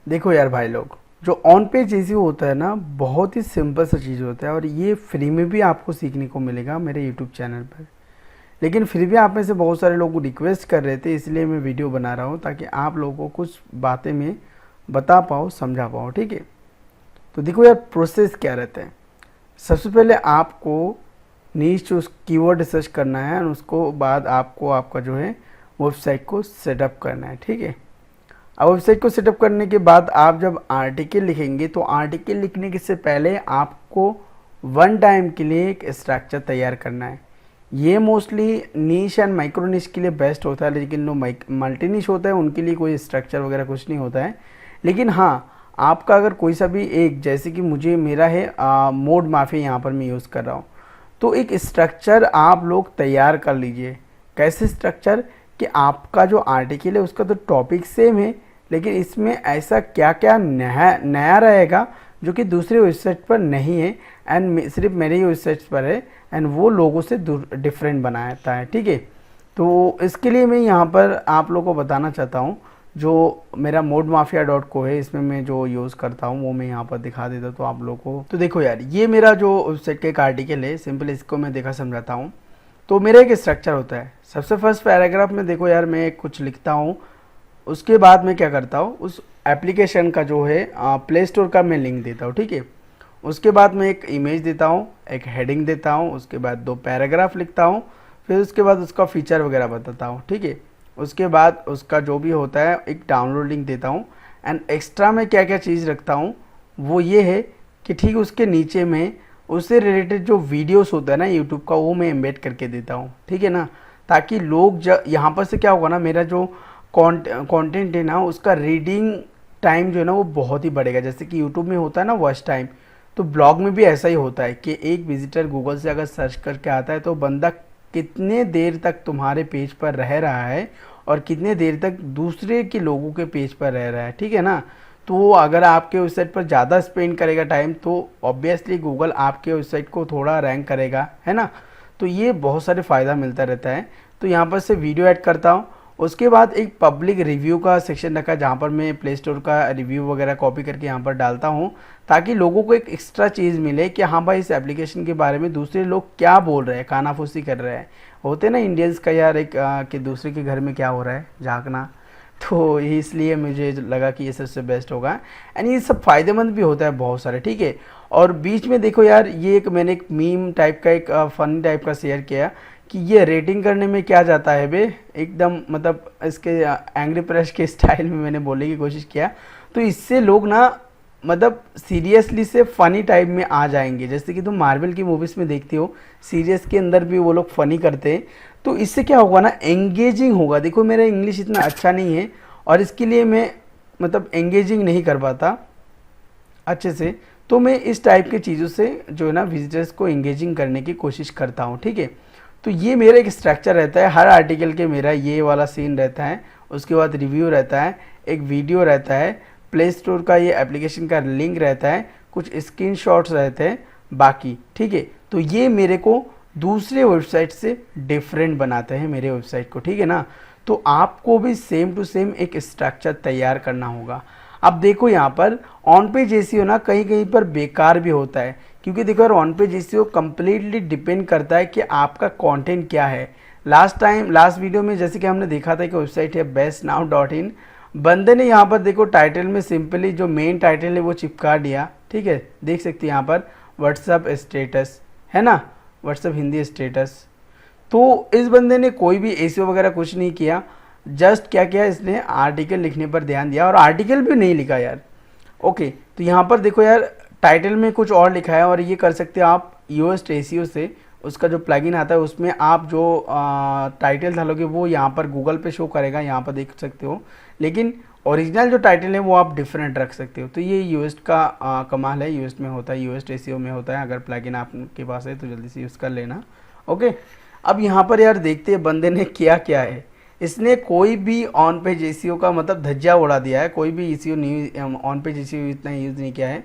देखो यार भाई लोग, जो ऑन पेज एसईओ होता है ना, बहुत ही सिंपल सा चीज़ होता है और ये फ्री में भी आपको सीखने को मिलेगा मेरे यूट्यूब चैनल पर। लेकिन फिर भी आप में से बहुत सारे लोग रिक्वेस्ट कर रहे थे, इसलिए मैं वीडियो बना रहा हूँ ताकि आप लोगों को कुछ बातें मैं बता पाऊँ, समझा पाऊँ। ठीक है, तो देखो यार प्रोसेस क्या रहता है। सबसे पहले आपको नीच चूज कीवर्ड रिसर्च करना है और उसको बाद आपको आपका जो है वेबसाइट को सेटअप करना है। ठीक है, अब वेबसाइट को सेटअप करने के बाद आप जब आर्टिकल लिखेंगे तो आर्टिकल लिखने के से पहले आपको वन टाइम के लिए एक स्ट्रक्चर तैयार करना है। ये मोस्टली नीश एंड माइक्रो नीश के लिए बेस्ट होता है, लेकिन जो मल्टी नीश होता है उनके लिए कोई स्ट्रक्चर वगैरह कुछ नहीं होता है। लेकिन हाँ, आपका अगर कोई सा भी एक, जैसे कि मुझे मेरा है मोड माफी यहाँ पर मैं यूज़ कर रहा हूँ, तो एक स्ट्रक्चर आप लोग तैयार कर लीजिए। कैसे स्ट्रक्चर कि आपका जो आर्टिकल है उसका तो टॉपिक सेम है, लेकिन इसमें ऐसा क्या क्या नया नया रहेगा जो कि दूसरे वेबसाइट पर नहीं है एंड सिर्फ मेरे ही वेबसाइट पर है एंड वो लोगों से डिफरेंट बनाता है। ठीक है, तो इसके लिए मैं यहाँ पर आप लोगों को बताना चाहता हूँ, जो मेरा modmafia.co है, इसमें मैं जो यूज़ करता हूँ वो मैं यहाँ पर दिखा देता हूँ तो आप लोगों को। तो देखो यार, ये मेरा जो वेबसाइट का एक आर्टिकल है, सिंपल इसको मैं देखा समझाता हूँ। तो मेरा एक स्ट्रक्चर होता है। सबसे फर्स्ट पैराग्राफ में देखो यार, मैं कुछ लिखता हूँ, उसके बाद मैं क्या करता हूँ, उस एप्लीकेशन का जो है प्ले स्टोर का मैं लिंक देता हूँ। ठीक है, उसके बाद मैं एक इमेज देता हूँ, एक हेडिंग देता हूँ, उसके बाद 2 पैराग्राफ लिखता हूँ, फिर उसके बाद उसका फीचर वगैरह बताता हूँ। ठीक है, उसके बाद उसका जो भी होता है एक डाउनलोड लिंक देता हूँ एंड एक्स्ट्रा में क्या क्या चीज़ रखता हूँ वो ये है कि ठीक उसके नीचे में उससे रिलेटेड जो वीडियोस होता है ना यूट्यूब का, वो मैं एम्बेड करके देता हूँ। ठीक है ना, ताकि लोग यहाँ पर से क्या होगा ना, मेरा जो कंटेंट है ना उसका रीडिंग टाइम जो है ना वो बहुत ही बढ़ेगा। जैसे कि यूट्यूब में होता है ना वॉच टाइम, तो ब्लॉग में भी ऐसा ही होता है कि एक विजिटर गूगल से अगर सर्च करके आता है तो बंदा कितने देर तक तुम्हारे पेज पर रह रहा है और कितने देर तक दूसरे के लोगों के पेज पर रह रहा है। ठीक है ना, तो अगर आपके वेबसाइट पर ज़्यादा स्पेंड करेगा टाइम तो ऑब्वियसली गूगल आपके वेबसाइट को थोड़ा रैंक करेगा, है ना। तो ये बहुत सारे फ़ायदा मिलता रहता है। तो यहाँ पर से वीडियो ऐड करता हूँ, उसके बाद एक पब्लिक रिव्यू का सेक्शन रखा है जहाँ पर मैं प्ले स्टोर का रिव्यू वगैरह कॉपी करके यहाँ पर डालता हूँ, ताकि लोगों को एक एक्स्ट्रा चीज़ मिले कि हाँ भाई इस एप्लीकेशन के बारे में दूसरे लोग क्या बोल रहे हैं, कानाफूसी कर रहे हैं। होते ना इंडियंस का यार एक कि दूसरे के घर में क्या हो रहा है झांकना, तो इसलिए मुझे लगा कि ये सबसे बेस्ट होगा एंड ये सब फायदेमंद भी होता है बहुत सारे। ठीक है, और बीच में देखो यार, ये एक मैंने एक मीम टाइप का एक फनी टाइप का शेयर किया कि ये रेटिंग करने में क्या जाता है बे, एकदम मतलब इसके एंग्री प्रेस के स्टाइल में मैंने बोलने की कोशिश किया। तो इससे लोग ना मतलब सीरियसली से फ़नी टाइप में आ जाएंगे। जैसे कि तुम मार्वल की मूवीज़ में देखते हो, सीरियस के अंदर भी वो लोग फ़नी करते हैं, तो इससे क्या होगा ना, एंगेजिंग होगा। देखो मेरा इंग्लिश इतना अच्छा नहीं है और इसके लिए मैं मतलब एंगेजिंग नहीं कर पाता अच्छे से, तो मैं इस टाइप की चीज़ों से जो है ना विजिटर्स को एंगेजिंग करने की कोशिश करता हूँ। ठीक है, तो ये मेरा एक स्ट्रक्चर रहता है हर आर्टिकल के, मेरा ये वाला सीन रहता है, उसके बाद रिव्यू रहता है, एक वीडियो रहता है, प्ले स्टोर का ये एप्लीकेशन का लिंक रहता है, कुछ स्क्रीनशॉट्स रहते हैं बाकी। ठीक है, तो ये मेरे को दूसरे वेबसाइट से डिफरेंट बनाते हैं मेरे वेबसाइट को। ठीक है ना, तो आपको भी सेम टू सेम एक स्ट्रक्चर तैयार करना होगा। अब देखो यहाँ पर ऑन पेज एसईओ ना कहीं कहीं पर बेकार भी होता है, क्योंकि देखो यार on page SEO completely depend करता है कि आपका कंटेंट क्या है। लास्ट वीडियो में जैसे कि हमने देखा था कि वेबसाइट है bestnow.in, बंदे ने यहाँ पर देखो टाइटल में सिंपली जो मेन टाइटल है वो चिपका दिया। ठीक है, देख सकते हैं यहाँ पर व्हाट्सअप स्टेटस है ना, व्हाट्सअप हिंदी स्टेटस। तो इस बंदे ने कोई भी एसईओ वगैरह कुछ नहीं किया, जस्ट क्या किया, इसने आर्टिकल लिखने पर ध्यान दिया और आर्टिकल भी नहीं लिखा यार। ओके, तो यहाँ पर देखो यार टाइटल में कुछ और लिखा है और ये कर सकते हो आप योस्ट एसईओ से, उसका जो प्लगइन आता है उसमें आप जो टाइटल डालोगे वो यहाँ पर गूगल पे शो करेगा, यहाँ पर देख सकते हो, लेकिन ओरिजिनल जो टाइटल है वो आप डिफरेंट रख सकते हो। तो ये यूएस्ट का कमाल है, यूएस्ट में होता है, यूएस्ट एसईओ में होता है। अगर प्लगइन आपके पास है तो जल्दी से यूज़ कर लेना। ओके, अब यहाँ पर यार देखते हैं बंदे ने किया क्या है। इसने कोई भी ऑन पेज एसईओ का मतलब धज्जा उड़ा दिया है, कोई भी एसईओ नहीं, ऑन पेज एसईओ इतना यूज़ नहीं किया है।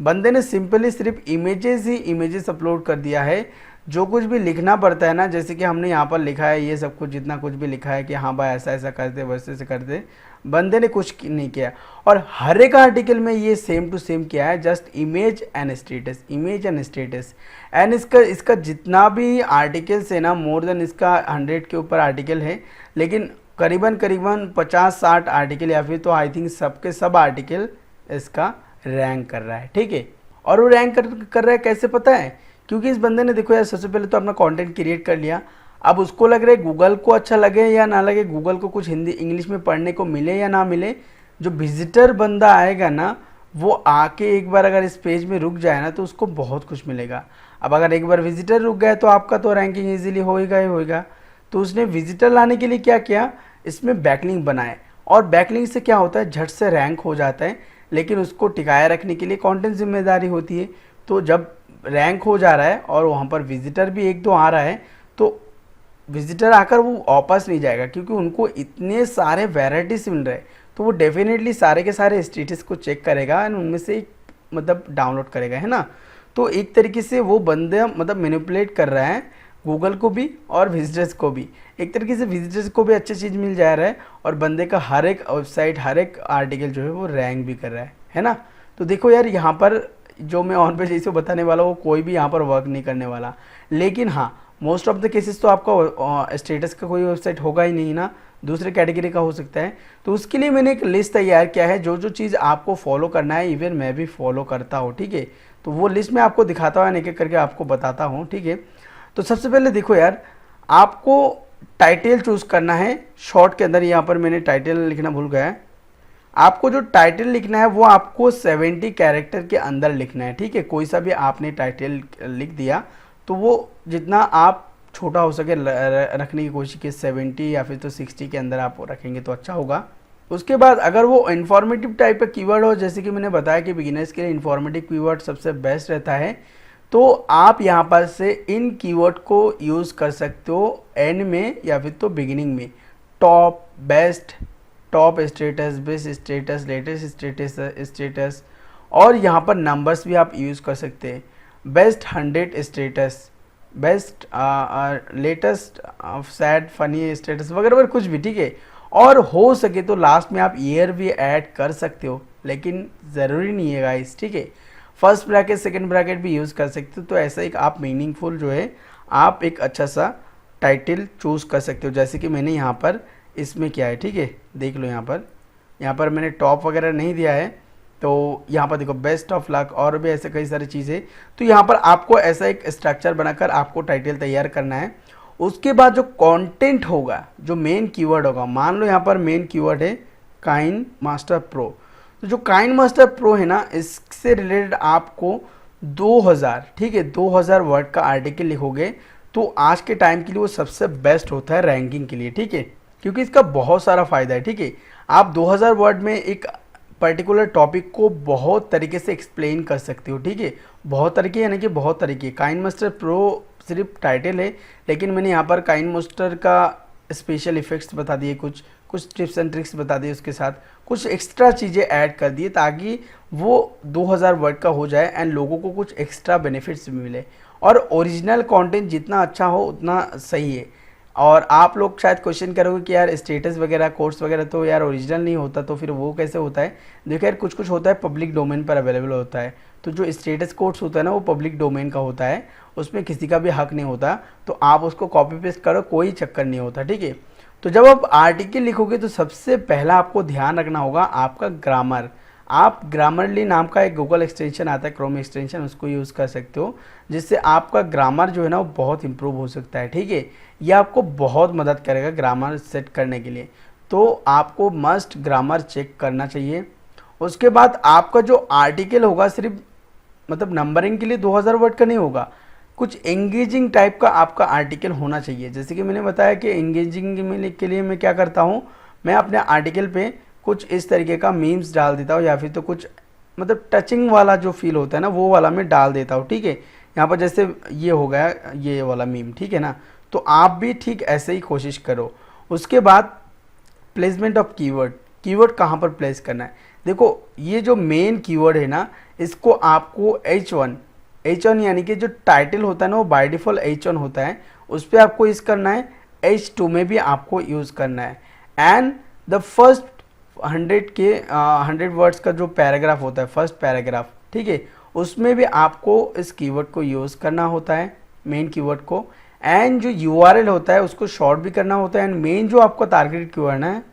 बंदे ने सिंपली सिर्फ इमेजेस अपलोड कर दिया है। जो कुछ भी लिखना पड़ता है ना, जैसे कि हमने यहाँ पर लिखा है ये सब कुछ, जितना कुछ भी लिखा है कि हाँ भाई ऐसा ऐसा करते वैसे से करते, बंदे ने कुछ नहीं किया। और हर एक आर्टिकल में ये सेम टू सेम किया है, just image and status, image and status. And इसका जितना भी आर्टिकल्स है ना, मोर देन इसका 100 के ऊपर आर्टिकल है, लेकिन करीबन 50-60 आर्टिकल या फिर तो आई थिंक सबके सब आर्टिकल इसका रैंक कर रहा है, ठीक है। और वो रैंक कर रहा है कैसे पता है? क्योंकि इस बंदे ने देखो यार, सबसे पहले तो अपना कंटेंट क्रिएट कर लिया। अब उसको लग रहा है गूगल को अच्छा लगे या ना लगे, गूगल को कुछ हिंदी इंग्लिश में पढ़ने को मिले या ना मिले, जो विजिटर बंदा आएगा ना, वो आके एक बार अगर इस पेज में रुक जाए ना, तो उसको बहुत कुछ मिलेगा। अब अगर एक बार विजिटर रुक गए तो आपका तो रैंकिंग ईजिली होएगा ही होएगा। तो उसने विजिटर लाने के लिए क्या किया, इसमें बैकलिंक बनाए। और बैकलिंक से क्या होता है, झट से रैंक हो जाता है, लेकिन उसको टिकाए रखने के लिए कंटेंट जिम्मेदारी होती है। तो जब रैंक हो जा रहा है और वहाँ पर विजिटर भी एक दो आ रहा है, तो विजिटर आकर वो वापस नहीं जाएगा, क्योंकि उनको इतने सारे वैराइटीज मिल रहे हैं। तो वो डेफिनेटली सारे के सारे स्टेटस को चेक करेगा एंड उनमें से मतलब डाउनलोड करेगा, है ना। तो एक तरीके से वो बंदे मतलब मैनिपुलेट कर रहा है गूगल को भी और विजिटर्स को भी। एक तरीके से विजिटर्स को भी अच्छी चीज़ मिल जा रहा है और बंदे का हर एक वेबसाइट, हर एक आर्टिकल जो है वो रैंक भी कर रहा है ना। तो देखो यार, यहाँ पर जो मैं ऑन पेज जैसे बताने वाला हूँ, कोई भी यहाँ पर वर्क नहीं करने वाला। लेकिन हाँ, मोस्ट ऑफ द केसेस तो आपका स्टेटस का कोई वेबसाइट होगा ही नहीं ना, दूसरे कैटेगरी का हो सकता है। तो उसके लिए मैंने एक लिस्ट तैयार किया है, जो जो चीज़ आपको फॉलो करना है, इवन मैं भी फॉलो करता हूँ, ठीक है। तो वो लिस्ट मैं आपको दिखाता हूँ, एक एक करके आपको बताता हूँ, ठीक है। तो सबसे पहले देखो यार, आपको टाइटल चूज़ करना है शॉर्ट के अंदर। यहाँ पर मैंने टाइटल लिखना भूल गया है। आपको जो टाइटल लिखना है वो आपको 70 कैरेक्टर के अंदर लिखना है, ठीक है। कोई सा भी आपने टाइटल लिख दिया तो वो जितना आप छोटा हो सके रखने की कोशिश की, 70 या फिर तो 60 के अंदर आप रखेंगे तो अच्छा होगा। उसके बाद अगर वो इन्फॉर्मेटिव टाइप का कीवर्ड हो, जैसे कि मैंने बताया कि बिगिनर्स के लिए इन्फॉर्मेटिव कीवर्ड सबसे बेस्ट रहता है, तो आप यहाँ पर से इन कीवर्ड को यूज़ कर सकते हो एंड में या फिर तो बिगिनिंग में। Top, best, top status, best status, latest status, और यहाँ पर नंबर्स भी आप यूज़ कर सकते हैं। Best 100 status, best latest sad funny status वगैरह वगैरह कुछ भी, ठीक है। और हो सके तो लास्ट में आप ईयर भी ऐड कर सकते हो, लेकिन ज़रूरी नहीं है गाइस, ठीक है। फर्स्ट ब्रैकेट, सेकंड ब्रैकेट भी यूज़ कर सकते हो। तो ऐसा एक आप मीनिंगफुल जो है आप एक अच्छा सा टाइटल चूज़ कर सकते हो, जैसे कि मैंने यहाँ पर इसमें किया है, ठीक है। देख लो यहाँ पर मैंने टॉप वगैरह नहीं दिया है, तो यहाँ पर देखो बेस्ट ऑफ लक और भी ऐसे कई सारी चीज़ें। तो यहाँ पर आपको ऐसा एक स्ट्रक्चर बनाकर आपको टाइटल तैयार करना है। उसके बाद जो कंटेंट होगा, जो मेन कीवर्ड होगा, मान लो यहाँ पर मेन कीवर्ड है काइन मास्टर प्रो। तो जो काइन मास्टर प्रो है ना, इससे रिलेटेड आपको 2000, ठीक है, 2000 वर्ड का आर्टिकल लिखोगे तो आज के टाइम के लिए वो सबसे बेस्ट होता है रैंकिंग के लिए, ठीक है। क्योंकि इसका बहुत सारा फ़ायदा है, ठीक है। आप 2000 वर्ड में एक पर्टिकुलर टॉपिक को बहुत तरीके से एक्सप्लेन कर सकते हो, ठीक है। बहुत तरीके यानी कि बहुत तरीके। काइन मास्टर प्रो सिर्फ टाइटल है, लेकिन मैंने यहाँ पर काइन मास्टर का स्पेशल इफेक्ट्स बता दिए, कुछ टिप्स एंड ट्रिक्स बता दिए, उसके साथ कुछ एक्स्ट्रा चीज़ें ऐड कर दिए ताकि वो 2000 वर्ड का हो जाए एंड लोगों को कुछ एक्स्ट्रा बेनिफिट्स भी मिले। और ओरिजिनल कंटेंट जितना अच्छा हो उतना सही है। और आप लोग शायद क्वेश्चन करोगे कि यार स्टेटस वगैरह, कोर्स वगैरह तो यार ओरिजिनल नहीं होता, तो फिर वो कैसे होता है? देखो यार, कुछ होता है पब्लिक डोमेन पर अवेलेबल होता है। तो जो स्टेटस कोर्स होता है ना, वो पब्लिक डोमेन का होता है, उसमें किसी का भी हक नहीं होता। तो आप उसको कॉपी पेस्ट करो, कोई चक्कर नहीं होता, ठीक है। तो जब आप आर्टिकल लिखोगे तो सबसे पहला आपको ध्यान रखना होगा आपका ग्रामर। आप ग्रामरली नाम का एक गूगल एक्सटेंशन आता है, क्रोम एक्सटेंशन, उसको यूज़ कर सकते हो, जिससे आपका ग्रामर जो है ना वो बहुत इंप्रूव हो सकता है, ठीक है। ये आपको बहुत मदद करेगा ग्रामर सेट करने के लिए। तो आपको मस्ट ग्रामर चेक करना चाहिए। उसके बाद आपका जो आर्टिकल होगा सिर्फ मतलब नंबरिंग के लिए 2000 वर्ड का नहीं होगा, कुछ एंगेजिंग टाइप का आपका आर्टिकल होना चाहिए। जैसे कि मैंने बताया कि एंगेजिंग के लिए मैं क्या करता हूँ, मैं अपने आर्टिकल पे कुछ इस तरीके का मीम्स डाल देता हूँ, या फिर तो कुछ मतलब टचिंग वाला जो फील होता है ना, वो वाला मैं डाल देता हूँ, ठीक है। यहाँ पर जैसे ये हो गया ये वाला मीम, ठीक है ना। तो आप भी ठीक ऐसे ही कोशिश करो। उसके बाद प्लेसमेंट ऑफ कीवर्ड कहाँ पर प्लेस करना है। देखो ये जो मेन कीवर्ड है ना, इसको आपको H1 यानी कि जो टाइटल होता है ना, वो बाय डिफ़ॉल्ट H1 होता है, उस पर आपको यूज़ करना है। H2 में भी आपको यूज़ करना है। एंड द फर्स्ट 100 वर्ड्स का जो पैराग्राफ होता है, फर्स्ट पैराग्राफ, ठीक है, उसमें भी आपको इस कीवर्ड को यूज़ करना होता है, मेन कीवर्ड को। एंड जो यूआरएल होता है उसको शॉर्ट भी करना होता है। एंड मेन जो आपका टारगेट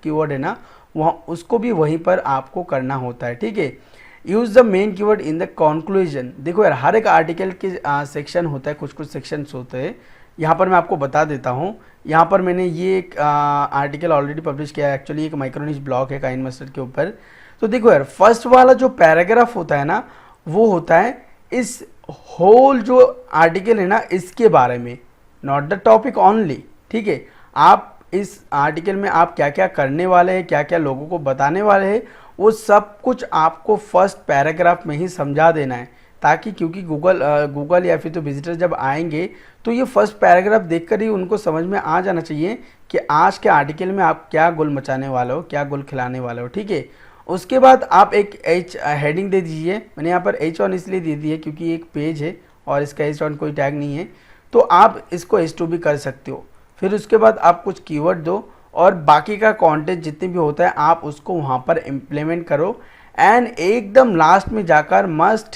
कीवर्ड है ना, वहाँ उसको भी वहीं पर आपको करना होता है, ठीक है। Use the main keyword in the conclusion. देखो यार, हर एक आर्टिकल के सेक्शन होता है, कुछ कुछ सेक्शंस होते हैं। यहाँ पर मैं आपको बता देता हूँ। यहाँ पर मैंने ये एक आर्टिकल ऑलरेडी पब्लिश किया है, एक्चुअली एक माइक्रोनिश ब्लॉग है काइनमास्टर के ऊपर। तो देखो यार, फर्स्ट वाला जो पैराग्राफ होता है ना, वो होता है इस होल जो आर्टिकल है ना, इसके बारे में, नॉट द टॉपिक ओनली, ठीक है। आप इस आर्टिकल में आप क्या क्या करने वाले हैं, क्या क्या लोगों को बताने वाले हैं, वो सब कुछ आपको फर्स्ट पैराग्राफ में ही समझा देना है, ताकि क्योंकि गूगल या फिर तो विजिटर जब आएंगे तो ये फर्स्ट पैराग्राफ देखकर ही उनको समझ में आ जाना चाहिए कि आज के आर्टिकल में आप क्या गुल मचाने वाले हो, क्या गुल खिलाने वाले हो, ठीक है। उसके बाद आप एक हेडिंग दे दीजिए। मैंने यहाँ पर H1 इसलिए दे दी है क्योंकि एक पेज है और इसका H1 कोई टैग नहीं है, तो आप इसको H2 भी कर सकते हो। फिर उसके बाद आप कुछ कीवर्ड दो और बाकी का कंटेंट जितने भी होता है आप उसको वहाँ पर इम्प्लीमेंट करो। एंड एकदम लास्ट में जाकर मस्ट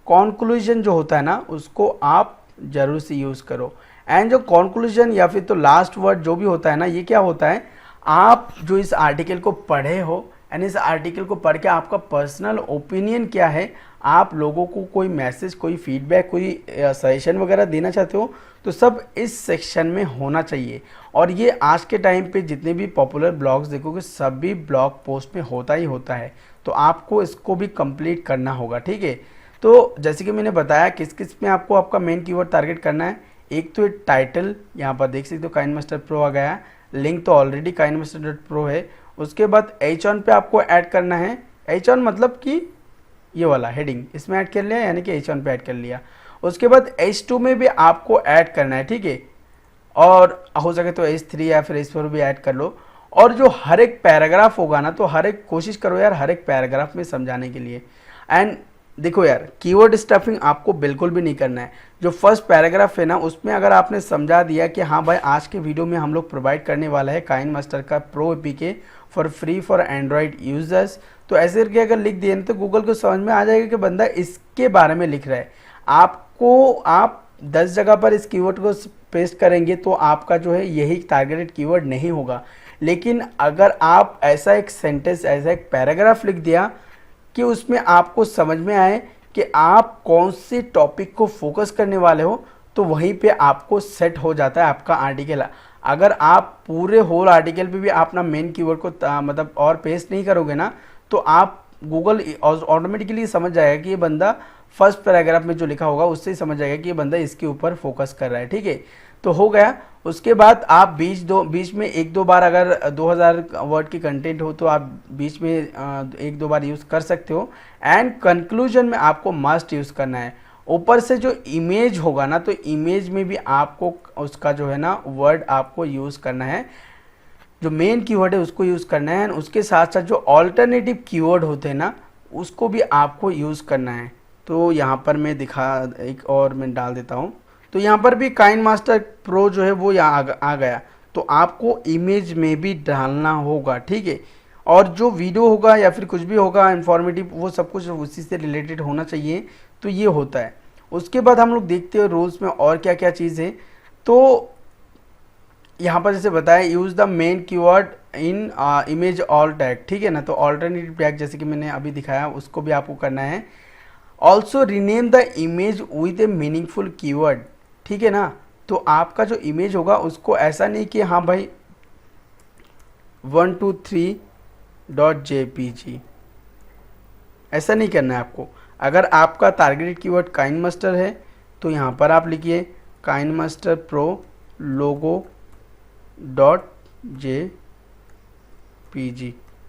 कंक्लूजन जो होता है ना, उसको आप ज़रूर से यूज़ करो। एंड जो कंक्लूजन या फिर तो लास्ट वर्ड जो भी होता है ना, ये क्या होता है, आप जो इस आर्टिकल को पढ़े हो एंड इस आर्टिकल को पढ़ के आपका पर्सनल ओपिनियन क्या है, आप लोगों को कोई मैसेज, कोई फीडबैक, कोई सजेशन वगैरह देना चाहते हो, तो सब इस सेक्शन में होना चाहिए। और ये आज के टाइम पे जितने भी पॉपुलर ब्लॉग्स देखोगे, सभी ब्लॉग पोस्ट में होता ही होता है, तो आपको इसको भी कंप्लीट करना होगा, ठीक है। तो जैसे कि मैंने बताया किस किस में आपको आपका मेन कीवर्ड टारगेट करना है। एक तो टाइटल, यहाँ पर देख सकते हो काइनमास्टर प्रो आ गया, लिंक तो ऑलरेडी काइनमास्टर.pro है। उसके बाद H1 पे आपको ऐड करना है। H1 मतलब कि ये वाला हेडिंग, इसमें ऐड कर लिया, यानी कि H1 पे ऐड कर लिया। उसके बाद H2 में भी आपको ऐड करना है, ठीक है। और हो सके तो H3 या फिर H4 भी ऐड कर लो। और जो हर एक पैराग्राफ होगा ना, तो हर एक कोशिश करो यार हर एक पैराग्राफ में समझाने के लिए। एंड देखो यार, कीवर्ड स्टफिंग आपको बिल्कुल भी नहीं करना है। जो फर्स्ट पैराग्राफ है ना, उसमें अगर आपने समझा दिया कि हाँ भाई, आज के वीडियो में हम लोग प्रोवाइड करने वाला है काइनमास्टर का pro APK for free for Android users, तो ऐसे करके अगर लिख दिए तो गूगल को समझ में आ जाएगा कि बंदा इसके बारे में लिख रहा है। आप 10 जगह पर इस कीवर्ड को पेस्ट करेंगे तो आपका जो है यही टारगेटेड कीवर्ड नहीं होगा। लेकिन अगर आप ऐसा एक सेंटेंस, ऐसा एक पैराग्राफ लिख दिया कि उसमें आपको समझ में आए कि आप कौन से टॉपिक को फोकस करने वाले हो, तो वहीं पे आपको सेट हो जाता है आपका आर्टिकल। अगर आप पूरे होल आर्टिकल पे भी अपना मेन कीवर्ड को मतलब और पेस्ट नहीं करोगे ना, तो आप गूगल ऑटोमेटिकली समझ जाएगा कि ये बंदा फर्स्ट पैराग्राफ में जो लिखा होगा उससे ही समझ जाएगा कि ये बंदा इसके ऊपर फोकस कर रहा है, ठीक है। तो हो गया। उसके बाद आप बीच में एक दो बार, अगर 2000 वर्ड की कंटेंट हो तो आप बीच में एक दो बार यूज़ कर सकते हो। एंड कंक्लूजन में आपको मस्ट यूज़ करना है। ऊपर से जो इमेज होगा ना, तो इमेज में भी आपको उसका जो है ना वर्ड आपको यूज़ करना है, जो मेन कीवर्ड है उसको यूज़ करना है। उसके साथ साथ जो ऑल्टरनेटिव कीवर्ड होते हैं ना, उसको भी आपको यूज़ करना है। तो यहाँ पर मैं एक और मैं डाल देता हूँ। तो यहाँ पर भी काइनमास्टर प्रो जो है वो यहाँ आ गया, तो आपको इमेज में भी डालना होगा, ठीक है। और जो वीडियो होगा या फिर कुछ भी होगा इंफॉर्मेटिव, वो सब कुछ उसी से रिलेटेड होना चाहिए। तो ये होता है। उसके बाद हम लोग देखते हैं रूल्स में और क्या क्या चीज़ है। तो यहाँ पर जैसे बताया, use the main keyword in image all tag, ठीक है ना। तो ऑल्टरनेटिव टैग जैसे कि मैंने अभी दिखाया, उसको भी आपको करना है। Also rename the image with A meaningful keyword, ठीक है ना। तो आपका जो इमेज होगा उसको ऐसा नहीं कि हाँ भाई 123.jpg, ऐसा नहीं करना है आपको। अगर आपका टारगेटेड कीवर्ड काइनमास्टर है तो यहाँ पर आप लिखिए काइनमास्टर प्रो लोगो .jpg,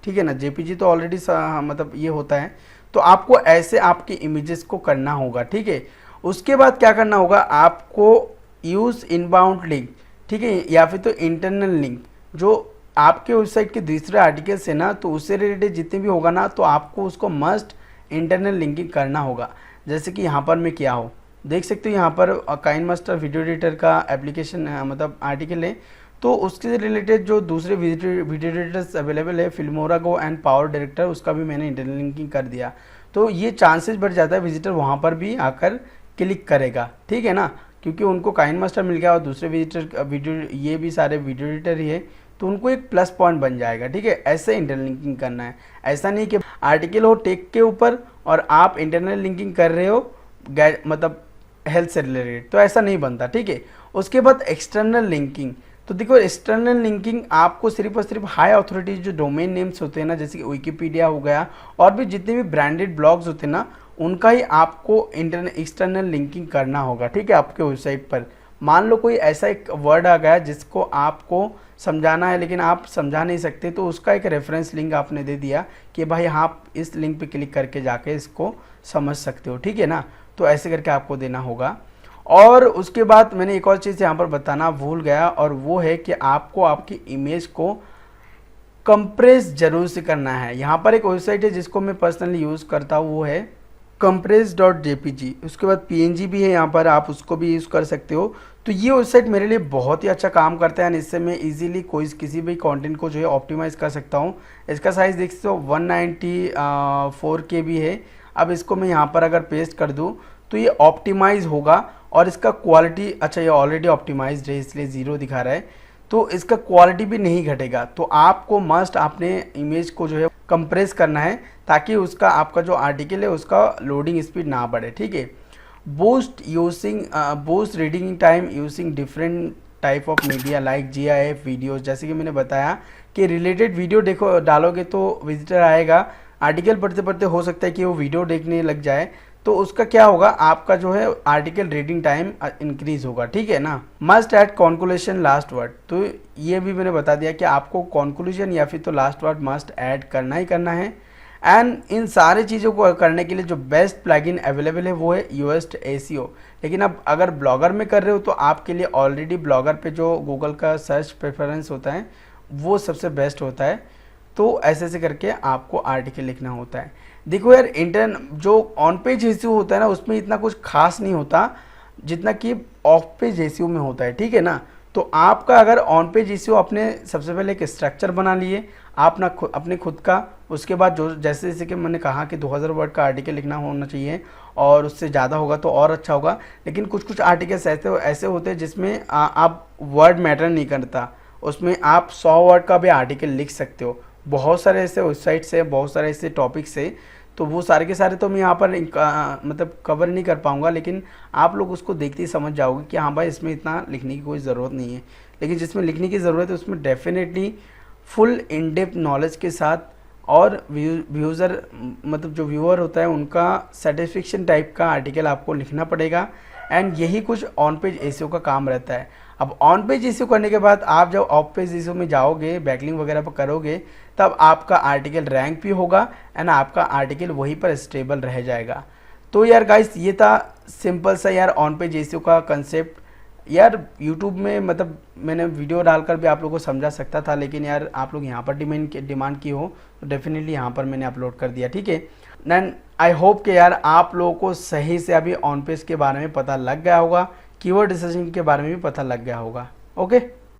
ठीक है ना। जेपीजी तो ऑलरेडी मतलब ये होता है। तो आपको ऐसे आपके इमेजेस को करना होगा, ठीक है। उसके बाद क्या करना होगा, आपको यूज़ इनबाउंड लिंक, ठीक है, या फिर तो इंटरनल लिंक, जो आपके वेबसाइट के दूसरे आर्टिकल्स है ना, तो उससे रिलेटेड जितने भी होगा ना, तो आपको उसको मस्ट इंटरनल लिंकिंग करना होगा। जैसे कि यहाँ पर मैं किया हो, देख सकते हो यहाँ पर काइनमास्टर वीडियो एडिटर का एप्लीकेशन मतलब आर्टिकल है। तो उसके रिलेटेड जो दूसरे वीडियो एडिटर्स अवेलेबल है, Filmora go and power director, उसका भी मैंने इंटरलिंकिंग कर दिया। तो ये चांसेस बढ़ जाता है विजिटर वहाँ पर भी आकर क्लिक करेगा, ठीक है ना, क्योंकि उनको काइनमास्टर मिल गया और दूसरे विजिटर वीडियो ये भी सारे वीडियो एडिटर ही है, तो उनको एक प्लस पॉइंट बन जाएगा, ठीक है। ऐसे इंटरलिंकिंग करना है, ऐसा नहीं कि आर्टिकल हो टेक के ऊपर और आप इंटरनल लिंकिंग कर रहे हो मतलब हेल्थ से रिलेटेड, तो ऐसा नहीं बनता, ठीक है। उसके बाद एक्सटर्नल लिंकिंग, तो देखो एक्सटर्नल लिंकिंग आपको सिर्फ और सिर्फ हाई अथॉरिटीज जो डोमेन नेम्स होते हैं ना, जैसे कि विकिपीडिया हो गया और भी जितने भी ब्रांडेड ब्लॉग्स होते हैं ना, उनका ही आपको एक्सटर्नल लिंकिंग करना होगा, ठीक है, आपके वेबसाइट पर। मान लो कोई ऐसा एक वर्ड आ गया जिसको आपको समझाना है लेकिन आप समझा नहीं सकते, तो उसका एक रेफरेंस लिंक आपने दे दिया कि भाई आप इस लिंक पे क्लिक करके जाके इसको समझ सकते हो, ठीक है ना। तो ऐसे करके आपको देना होगा। और उसके बाद मैंने एक और चीज़ यहाँ पर बताना भूल गया, और वो है कि आपको आपकी इमेज को कंप्रेस जरूर से करना है। यहाँ पर एक वेबसाइट है जिसको मैं पर्सनली यूज़ करता हूँ, वो है compress.jpg। उसके बाद png भी है यहाँ पर, आप उसको भी यूज़ कर सकते हो। तो ये वेबसाइट मेरे लिए बहुत ही अच्छा काम करता है, इससे मैं इजीली किसी भी कंटेंट को जो है ऑप्टिमाइज़ कर सकता हूँ। इसका साइज़ देख सकते हो 194 KB है। अब इसको मैं यहाँ पर अगर पेस्ट कर दूँ तो ये ऑप्टिमाइज़ होगा, और इसका क्वालिटी, अच्छा ये ऑलरेडी ऑप्टिमाइज्ड है इसलिए 0 दिखा रहा है, तो इसका क्वालिटी भी नहीं घटेगा। तो आपको मस्ट आपने इमेज को जो है कंप्रेस करना है ताकि उसका आपका जो आर्टिकल है उसका लोडिंग स्पीड ना बढ़े, ठीक है। Boost reading time using different type of media like GIF videos, जैसे कि मैंने बताया कि रिलेटेड वीडियो देखो डालोगे तो विजिटर आएगा, आर्टिकल पढ़ते पढ़ते हो सकता है कि वो वीडियो देखने लग जाए, तो उसका क्या होगा, आपका जो है आर्टिकल रीडिंग टाइम इंक्रीज होगा, ठीक है ना। Must add conclusion last word, तो ये भी मैंने बता दिया कि आपको कॉन्क्लूजन या फिर तो लास्ट वर्ड मस्ट ऐड करना ही करना है। एंड इन सारी चीज़ों को करने के लिए जो बेस्ट प्लगइन अवेलेबल है वो है Yoast SEO। लेकिन अब अगर ब्लॉगर में कर रहे हो तो आपके लिए ऑलरेडी ब्लॉगर पे जो गूगल का सर्च प्रेफरेंस होता है वो सबसे बेस्ट होता है। तो ऐसे ऐसे करके आपको आर्टिकल लिखना होता है। देखो यार, जो ऑन पेज एसईओ होता है ना, उसमें इतना कुछ खास नहीं होता जितना कि ऑफ पेज एसईओ में होता है, ठीक है ना। तो आपका अगर ऑन पेज एसईओ अपने सबसे पहले एक स्ट्रक्चर बना लिए आप ना अपने खुद का, उसके बाद जो जैसे जैसे कि मैंने कहा कि 2000 वर्ड का आर्टिकल लिखना होना चाहिए और उससे ज़्यादा होगा तो और अच्छा होगा। लेकिन कुछ कुछ आर्टिकल्स ऐसे होते हैं जिसमें आप वर्ड मैटर नहीं करता, उसमें आप 100 वर्ड का भी आर्टिकल लिख सकते हो। बहुत सारे ऐसे वेबसाइट्स है, बहुत सारे ऐसे टॉपिक्स है, तो वो सारे के सारे तो मैं यहाँ पर मतलब कवर नहीं कर पाऊँगा, लेकिन आप लोग उसको देखते ही समझ जाओगे कि हाँ भाई इसमें इतना लिखने की कोई ज़रूरत नहीं है। लेकिन जिसमें लिखने की ज़रूरत है उसमें definitely full in depth knowledge के साथ और व्यूज़र मतलब जो व्यूअर होता है उनका सेटिस्फेक्शन टाइप का आर्टिकल आपको लिखना पड़ेगा। एंड यही कुछ ऑन पेज एसईओ का काम रहता है। अब ऑन पेज एसईओ करने के बाद आप जब ऑफ पेज एसईओ में जाओगे, बैकलिंक वगैरह पर करोगे, तब आपका आर्टिकल रैंक भी होगा एंड आपका आर्टिकल वहीं पर स्टेबल रह जाएगा। तो यार गाइस, ये था सिंपल सा यार ऑन पेज एसईओ का कंसेप्ट। यार यूट्यूब में मतलब मैंने वीडियो डालकर भी आप लोगों को समझा सकता था, लेकिन यार आप लोग यहाँ पर डिमांड की हो तो डेफिनेटली यहाँ पर मैंने अपलोड कर दिया, ठीक है। देन आई होप कि यार आप लोगों को सही से अभी ऑन पेज के बारे में पता लग गया होगा, कीवर्ड रिसर्चिंग के बारे में भी पता लग गया होगा। ओके।